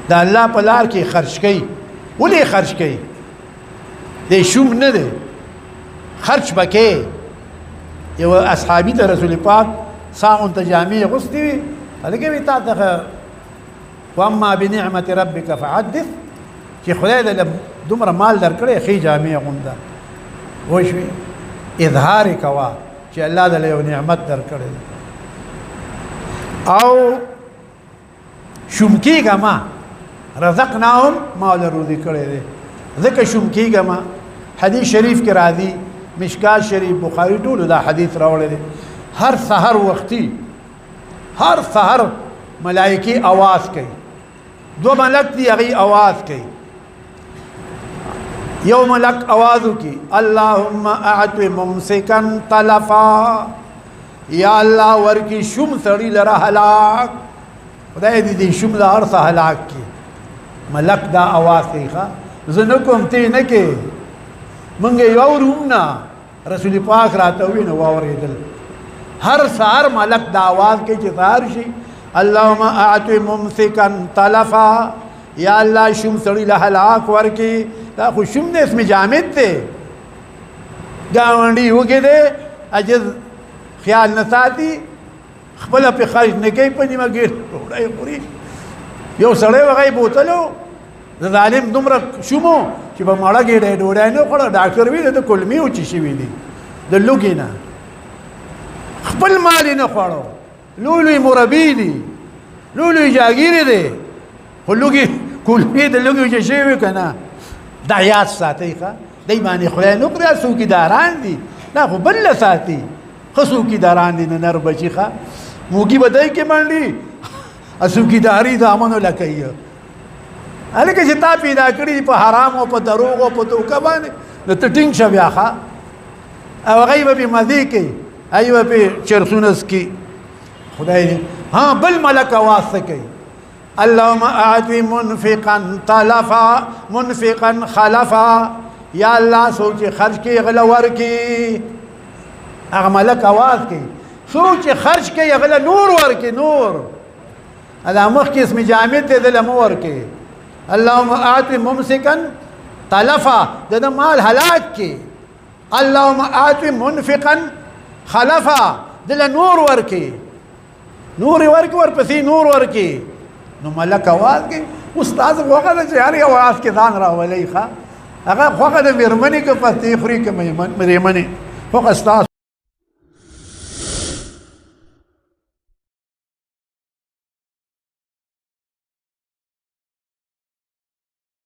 دا الله په لار کې خرج کوي ولې خرج کوي دی شوم نه دی خرج بکې یو اصحابي ته رسول پاک ساعون ته جامې غوستې وي هلکه وي تا ته واما بنعمت ربک فحدث چې خدای دې دومره مال درکړی ښې جامې غونده پوه شوې اظهار یې کوه چې الله دې یو نعمت درکړی او شوم کېږه ما رزقناهم ما له روزي کړی دی ځکه شوم کېږه ما حدیث شریف کې راځي مشکات شریف بخاری ټولو دا حدیث راوړی دی هر سحر وختي هر سحر ملائکې اواز کوي دو ملک دی هغې اواز کوي یو ملک اواز وکړي اللهم اعط ممسکا تلفا یا الله ورکي شوم سړي لره هلاک خدای دې شوم له هر څه هلاک کړي ملک دا اواز کوي ښه زه نه کوم ته نه کې مونږ یې واورو نه رسول پاک راته ووي نو واورېدل هر سهار ملک دا آواز کوي چې سهار شي اللهم اعط ممسکا تلفا یا الله شوم سړي له هلاک ورکړي دا خو شوم نه اسم جامد دی ګاونډي وږی دی عجز خیال نه ساتي خپله پې خرج نه کوي په نیمه ګېډه ډوډۍ خوري یو سړی وغی بوتلو د ظالم دومره شومو چې په مړه ګېډه یې ډوډۍ نه خوړه ډاکټر ویل د کلمې وچې شوي دي د لوږې نه خپل مال یې نه خوړو لوی لوی مربي دي لوی لوی جاګیرې دی خو لوږې کلمې د لوږې وچې شوي وي که نه دا یاد ساتئ ښه دی باندې خدای نه کړي څوکیداران دي دا خو بل له ساتي ښه څوکیداران دي نه نر بچي ښه موږي به دی کې منډي څوکیداري د امنو له کوي هلکه چې تا پیدا کړي په حرام او په دروغ او په دوکه باندې نو ته ټینګ شه بیا ښه او هغوی به پې مزې کوي هغوی به پې چرسونه څکي خدای دې ها بل ملک اواز څه کوي اللهم اعط منفقا تلفا منفقا خلفا یا الله څوک چې خرج کوي هغه له ورکړي هغه ملک اواز کوي څوک چې خرج کوي هغه له نور ورکړي نور دا مخکې اسم جامد دی دله مه ورکړي اللهم اعط ممسکا تلفا د مال هلاک کې اللهم اعط منفقا خلفا دله نور ورکړي نور یې ورکړي ورپسې نور ورکړي نو ملک اواز کوي استاد خوښه ده چې هر یو اواز کې ځان راولئ ښه هغه خوښه د مېرمنې که پستې خوري که مېرمنې خوښه ستاسو